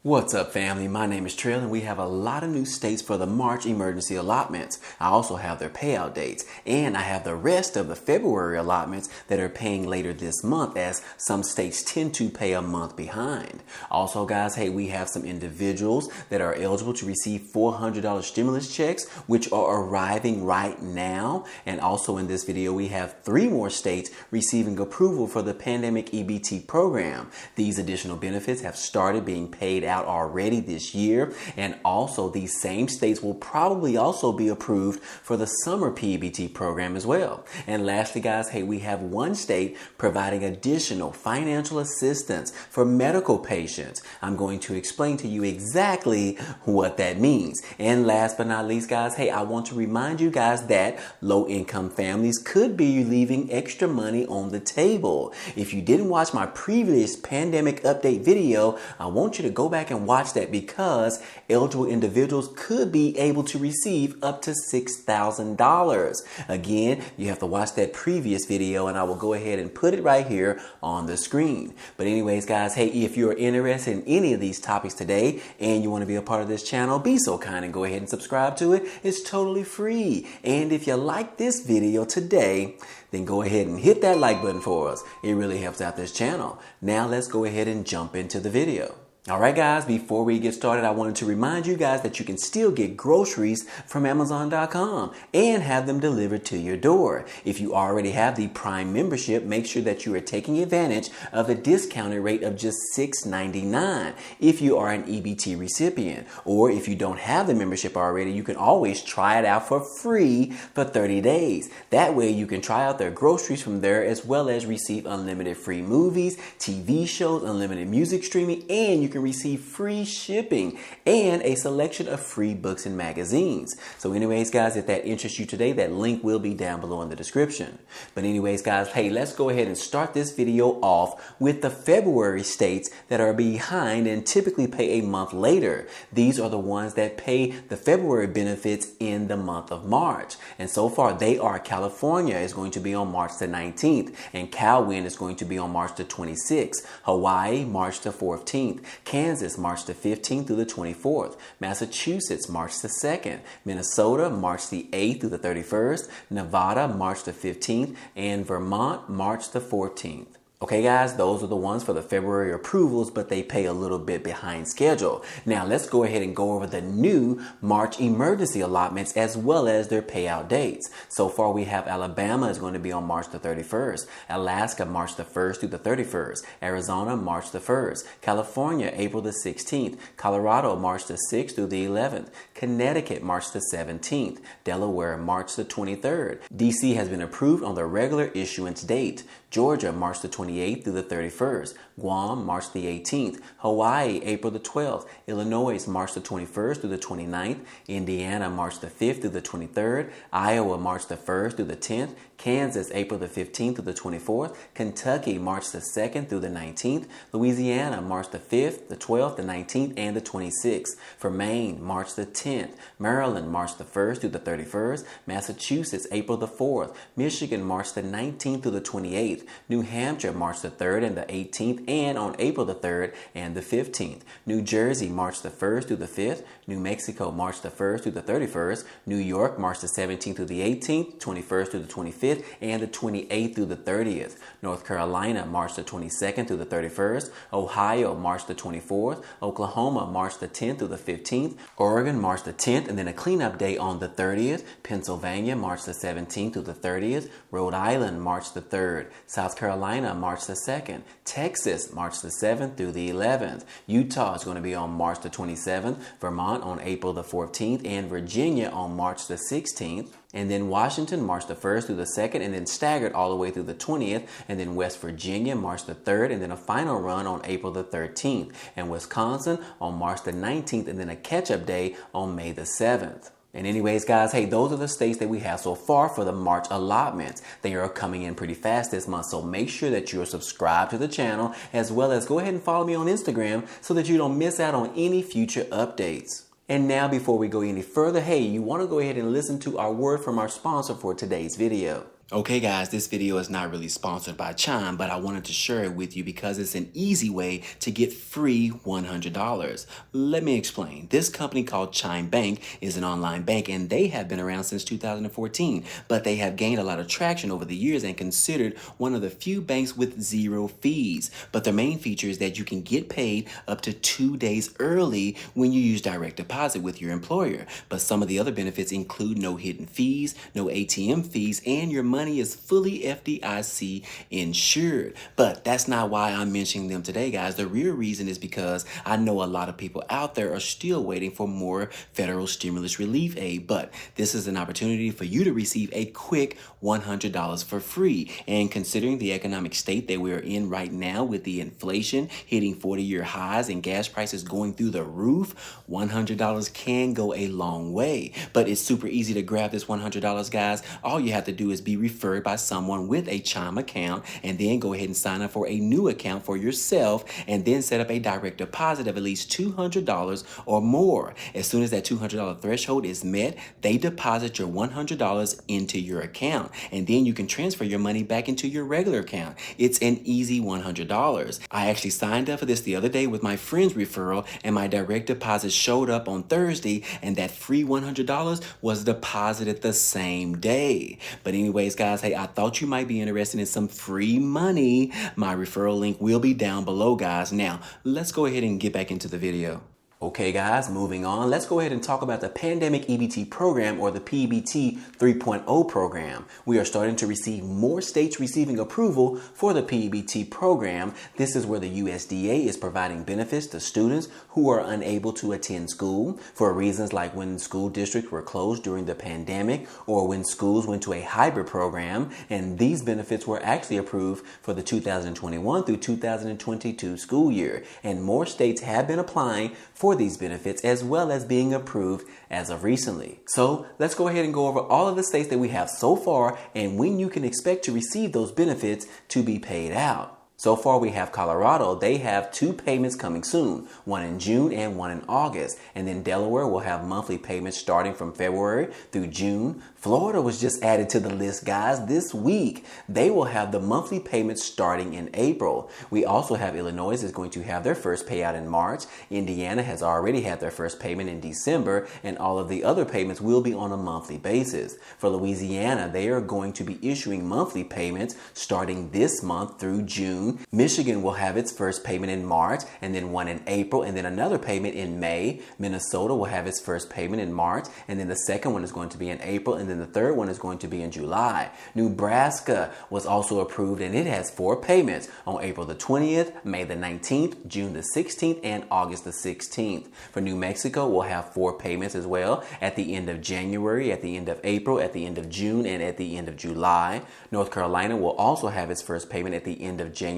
What's up, family? My name is Trail, and we have a lot of new states for the March emergency allotments. I also have their payout dates, and I have the rest of the February allotments that are paying later this month, as some states tend to pay a month behind. Also, guys, hey, we have some individuals that are eligible to receive $400 stimulus checks, which are arriving right now. And also in this video, we have 3 more states receiving approval for the Pandemic EBT program. These additional benefits have started being paid out already this year, and also these same states will probably also be approved for the summer P-EBT program as well. And lastly, guys, hey, we have 1 state providing additional financial assistance for medical patients. I'm going to explain to you exactly what that means. And last but not least, guys, hey, I want to remind you guys that low-income families could be leaving extra money on the table. If you didn't watch my previous pandemic update video, I want you to go back and watch that, because eligible individuals could be able to receive up to $6,000. Again, you have to watch that previous video, and I will go ahead and put it right here on the screen. But anyways, guys, hey, if you're interested in any of these topics today and you want to be a part of this channel, be so kind and go ahead and subscribe to it. It's totally free. And if you like this video today, then go ahead and hit that like button for us. It really helps out this channel. Now let's go ahead and jump into the video. Alright guys, before we get started, I wanted to remind you guys that you can still get groceries from Amazon.com and have them delivered to your door. If you already have the Prime membership, make sure that you are taking advantage of the discounted rate of just $6.99 if you are an EBT recipient. Or if you don't have the membership already, you can always try it out for free for 30 days. That way you can try out their groceries from there, as well as receive unlimited free movies, TV shows, unlimited music streaming, and you can receive free shipping and a selection of free books and magazines. So anyways, guys, if that interests you today, that link will be down below in the description. But anyways, guys, hey, let's go ahead and start this video off with the February states that are behind and typically pay a month later. These are the ones that pay the February benefits in the month of March. And so far, they are California is going to be on March the 19th, and CalWin is going to be on March the 26th, Hawaii, March the 14th, Kansas, March the 15th through the 24th. Massachusetts, March the 2nd. Minnesota, March the 8th through the 31st. Nevada, March the 15th. And Vermont, March the 14th. Okay, guys, those are the ones for the February approvals, but they pay a little bit behind schedule. Now, let's go ahead and go over the new March emergency allotments as well as their payout dates. So far, we have Alabama is going to be on March the 31st, Alaska, March the 1st through the 31st, Arizona, March the 1st, California, April the 16th, Colorado, March the 6th through the 11th, Connecticut, March the 17th, Delaware, March the 23rd. DC has been approved on the regular issuance date. Georgia, March the 28th through the 31st. Guam, March the 18th. Hawaii, April the 12th. Illinois, March the 21st through the 29th. Indiana, March the 5th through the 23rd. Iowa, March the 1st through the 10th. Kansas, April the 15th through the 24th. Kentucky, March the 2nd through the 19th. Louisiana, March the 5th, the 12th, the 19th, and the 26th. For Maine, March the 10th. Maryland, March the 1st through the 31st. Massachusetts, April the 4th. Michigan, March the 19th through the 28th. New Hampshire, March the 3rd and the 18th, and on April the 3rd and the 15th. New Jersey, March the 1st through the 5th. New Mexico, March the 1st through the 31st. New York, March the 17th through the 18th, 21st through the 25th, and the 28th through the 30th. North Carolina, March the 22nd through the 31st. Ohio, March the 24th. Oklahoma, March the 10th through the 15th. Oregon, March the 10th, and then a cleanup day on the 30th. Pennsylvania, March the 17th through the 30th. Rhode Island, March the 3rd. South Carolina, March the 2nd. Texas, March the 7th through the 11th. Utah is going to be on March the 27th. Vermont on April the 14th. And Virginia on March the 16th. And then Washington, March the 1st through the 2nd, and then staggered all the way through the 20th. And then West Virginia, March the 3rd, and then a final run on April the 13th. And Wisconsin on March the 19th, and then a catch-up day on May the 7th. And anyways, guys, hey, those are the states that we have so far for the March allotments. They are coming in pretty fast this month, so make sure that you are subscribed to the channel, as well as go ahead and follow me on Instagram so that you don't miss out on any future updates. And now, before we go any further, hey, you want to go ahead and listen to our word from our sponsor for today's video. Okay guys, this video is not really sponsored by Chime, but I wanted to share it with you because it's an easy way to get free $100. Let me explain. This company called Chime Bank is an online bank and they have been around since 2014, but they have gained a lot of traction over the years and considered one of the few banks with zero fees. But their main feature is that you can get paid up to 2 days early when you use direct deposit with your employer. But some of the other benefits include no hidden fees, no ATM fees, and your money is fully FDIC insured. But that's not why I'm mentioning them today, guys. The real reason is because I know a lot of people out there are still waiting for more federal stimulus relief aid, but this is an opportunity for you to receive a quick $100 for free. And considering the economic state that we are in right now with the inflation hitting 40-year highs and gas prices going through the roof, $100 can go a long way. But it's super easy to grab this $100, guys. All you have to do is be referred by someone with a Chime account, and then go ahead and sign up for a new account for yourself, and then set up a direct deposit of at least $200 or more. As soon as that $200 threshold is met, they deposit your $100 into your account, and then you can transfer your money back into your regular account. It's an easy $100. I actually signed up for this the other day with my friend's referral, and my direct deposit showed up on Thursday, and that free $100 was deposited the same day. But anyways, guys, hey, I thought you might be interested in some free money. My referral link will be down below, guys. Now, let's go ahead and get back into the video. Okay guys, moving on, let's go ahead and talk about the Pandemic EBT program, or the PEBT 3.0 program. We are starting to receive more states receiving approval for the PEBT program. This is where the USDA is providing benefits to students who are unable to attend school for reasons like when school districts were closed during the pandemic, or when schools went to a hybrid program, and these benefits were actually approved for the 2021 through 2022 school year. And more states have been applying for these benefits, as well as being approved as of recently. So let's go ahead and go over all of the states that we have so far and when you can expect to receive those benefits to be paid out. So far, we have Colorado. They have 2 payments coming soon, one in June and one in August. And then Delaware will have monthly payments starting from February through June. Florida was just added to the list, guys, this week. They will have the monthly payments starting in April. We also have Illinois is going to have their first payout in March. Indiana has already had their first payment in December, and all of the other payments will be on a monthly basis. For Louisiana, they are going to be issuing monthly payments starting this month through June. Michigan will have its first payment in March, and then one in April, and then another payment in May. Minnesota will have its first payment in March, and then the second one is going to be in April, and then the third one is going to be in July. Nebraska was also approved, and it has 4 payments on April the 20th, May the 19th, June the 16th, and August the 16th. For New Mexico, we'll have 4 payments as well at the end of January, at the end of April, at the end of June, and at the end of July. North Carolina will also have its first payment at the end of January,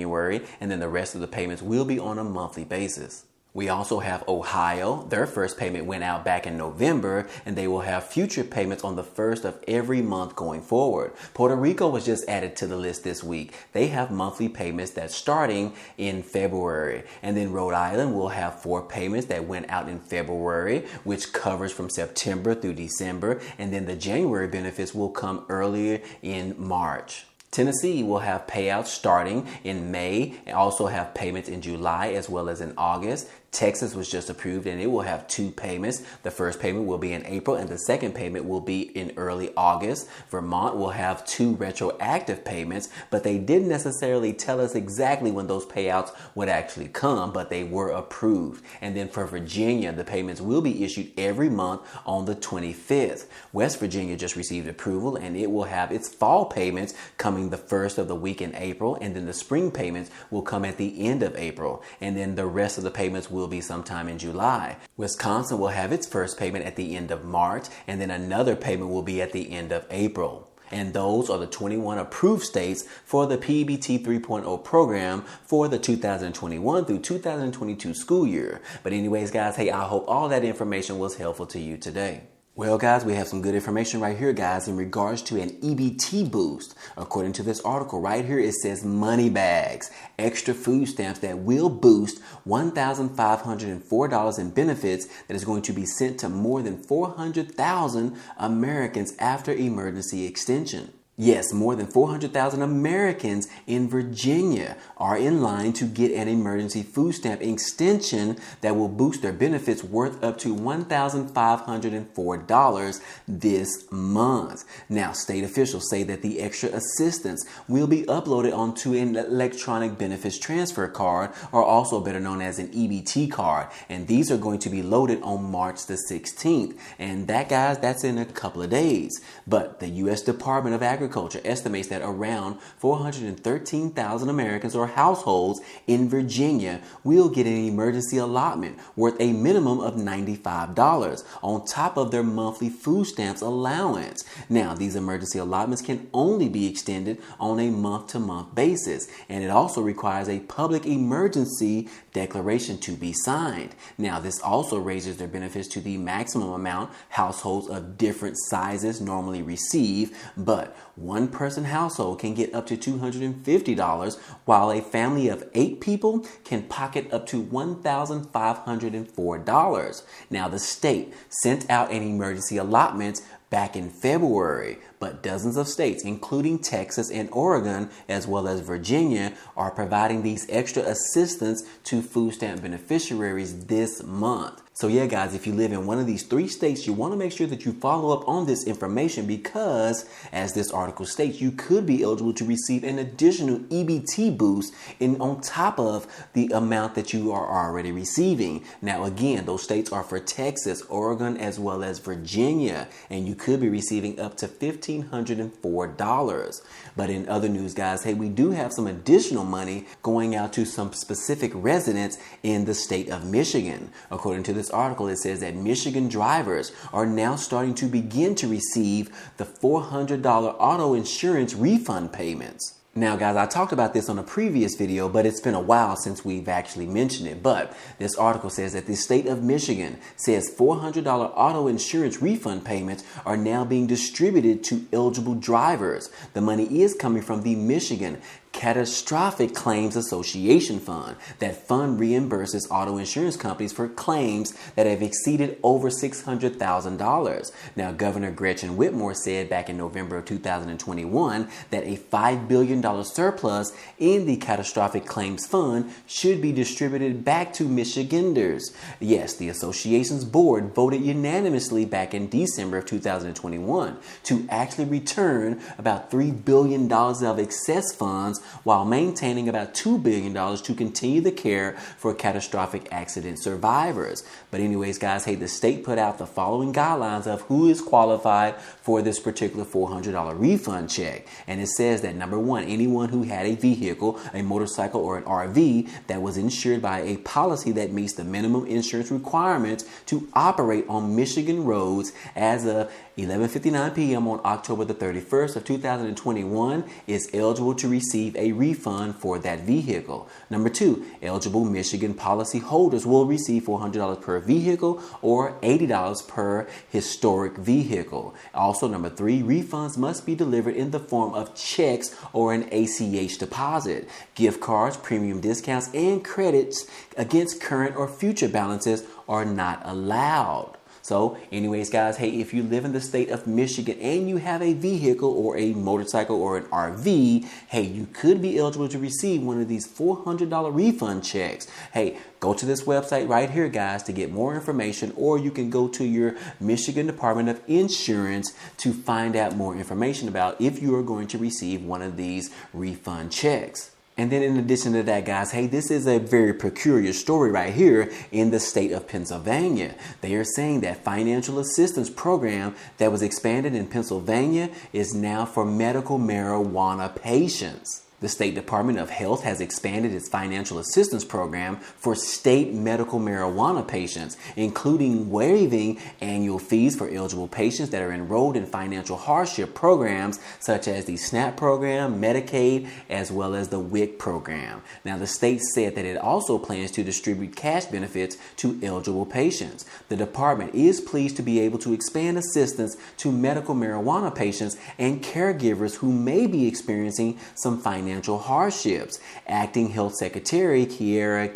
and then the rest of the payments will be on a monthly basis. We also have Ohio. Their first payment went out back in November, and they will have future payments on the first of every month going forward. Puerto Rico was just added to the list this week. They have monthly payments that's starting in February. And then Rhode Island will have 4 payments that went out in February, which covers from September through December. And then the January benefits will come earlier in March. Tennessee will have payouts starting in May and also have payments in July as well as in August. Texas was just approved, and it will have 2 payments. The first payment will be in April, and the second payment will be in early August. Vermont will have 2 retroactive payments, but they didn't necessarily tell us exactly when those payouts would actually come, but they were approved. And then for Virginia, the payments will be issued every month on the 25th. West Virginia just received approval, and it will have its fall payments coming the first of the week in April, and then the spring payments will come at the end of April, and then the rest of the payments will be sometime in July. Wisconsin will have its first payment at the end of March, and then another payment will be at the end of April. And those are the 21 approved states for the PEBT 3.0 program for the 2021 through 2022 school year. But anyways, guys, hey, I hope all that information was helpful to you today. Well, guys, we have some good information right here, guys, in regards to an EBT boost. According to this article right here, it says money bags, extra food stamps that will boost $1,504 in benefits that is going to be sent to more than 400,000 Americans after emergency extension. Yes, more than 400,000 Americans in Virginia are in line to get an emergency food stamp extension that will boost their benefits worth up to $1,504 this month. Now, state officials say that the extra assistance will be uploaded onto an electronic benefits transfer card, or also better known as an EBT card. And these are going to be loaded on March the 16th. And that, guys, that's in a couple of days. But the U.S. Department of Agriculture estimates that around 413,000 Americans or households in Virginia will get an emergency allotment worth a minimum of $95 on top of their monthly food stamps allowance. Now, these emergency allotments can only be extended on a month-to-month basis, and it also requires a public emergency declaration to be signed. Now, this also raises their benefits to the maximum amount households of different sizes normally receive, but one person household can get up to $250, while a family of 8 people can pocket up to $1,504. Now, the state sent out an emergency allotment back in February, but dozens of states, including Texas and Oregon, as well as Virginia, are providing these extra assistance to food stamp beneficiaries this month. So yeah, guys, if you live in one of these 3 states, you want to make sure that you follow up on this information because, as this article states, you could be eligible to receive an additional EBT boost on top of the amount that you are already receiving. Now, again, those states are for Texas, Oregon, as well as Virginia, and you could be receiving up to $1,504. But in other news, guys, hey, we do have some additional money going out to some specific residents in the state of Michigan. According to this article, it says that Michigan drivers are now starting to begin to receive the $400 auto insurance refund payments. Now, guys, I talked about this on a previous video, but it's been a while since we've actually mentioned it. But this article says that the state of Michigan says $400 auto insurance refund payments are now being distributed to eligible drivers. The money is coming from the Michigan Catastrophic Claims Association Fund. That fund reimburses auto insurance companies for claims that have exceeded over $600,000. Now, Governor Gretchen Whitmer said back in November of 2021 that a $5 billion surplus in the Catastrophic Claims Fund should be distributed back to Michiganders. Yes, the association's board voted unanimously back in December of 2021 to actually return about $3 billion of excess funds while maintaining about $2 billion to continue the care for catastrophic accident survivors. But anyways, guys, hey, the state put out the following guidelines of who is qualified for this particular $400 refund check. And it says that, number 1, anyone who had a vehicle, a motorcycle, or an RV that was insured by a policy that meets the minimum insurance requirements to operate on Michigan roads as of 11:59 p.m. on October the 31st of 2021 is eligible to receive a refund for that vehicle. Number 2, eligible Michigan policy holders will receive $400 per vehicle or $80 per historic vehicle. Also, number 3, refunds must be delivered in the form of checks or an ACH deposit. Gift cards, premium discounts, and credits against current or future balances are not allowed. So anyways, guys, hey, if you live in the state of Michigan and you have a vehicle or a motorcycle or an RV, hey, you could be eligible to receive one of these $400 refund checks. Hey, go to this website right here, guys, to get more information, or you can go to your Michigan Department of Insurance to find out more information about if you are going to receive one of these refund checks. And then in addition to that, guys, hey, this is a very peculiar story right here in the state of Pennsylvania. They are saying that financial assistance program that was expanded in Pennsylvania is now for medical marijuana patients. The State Department of Health has expanded its financial assistance program for state medical marijuana patients, including waiving annual fees for eligible patients that are enrolled in financial hardship programs such as the SNAP program, Medicaid, as well as the WIC program. Now, the state said that it also plans to distribute cash benefits to eligible patients. The department is pleased to be able to expand assistance to medical marijuana patients and caregivers who may be experiencing some financial hardships. Acting Health Secretary Kiera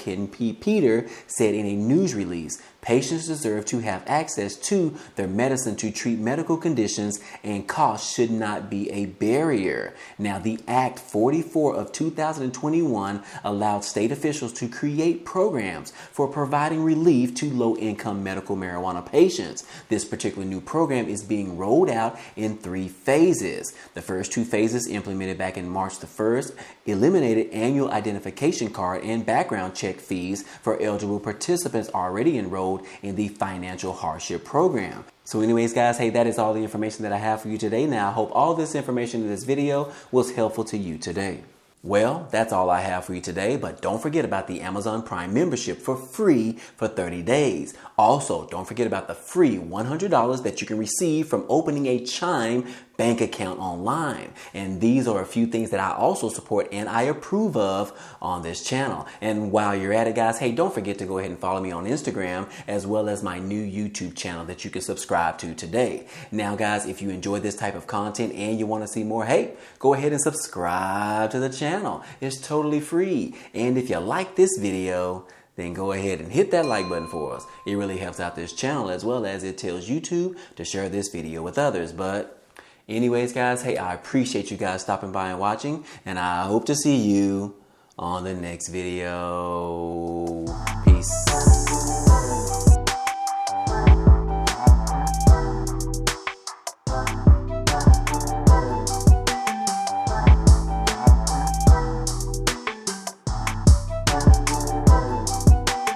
Peter said in a news release, Patients deserve to have access to their medicine to treat medical conditions, and cost should not be a barrier. Now, the Act 44 of 2021 allowed state officials to create programs for providing relief to low-income medical marijuana patients. This particular new program is being rolled out in 3 phases. The first 2 phases, implemented back in March the 1st, eliminated annual identification card and background check fees for eligible participants already enrolled in the financial hardship program. So anyways, guys, hey, that is all the information that I have for you today. Now, I hope all this information in this video was helpful to you today. Well, that's all I have for you today, but don't forget about the Amazon Prime membership for free for 30 days. Also, don't forget about the free $100 that you can receive from opening a Chime bank account online. And these are a few things that I also support and I approve of on this channel. And while you're at it, guys, hey, don't forget to go ahead and follow me on Instagram, as well as my new YouTube channel that you can subscribe to today. Now, guys, if you enjoy this type of content and you want to see more, hey, go ahead and subscribe to the channel. It's totally free. And if you like this video, then go ahead and hit that like button for us. It really helps out this channel, as well as it tells YouTube to share this video with others. But anyways, guys, hey, I appreciate you guys stopping by and watching, and I hope to see you on the next video. Peace.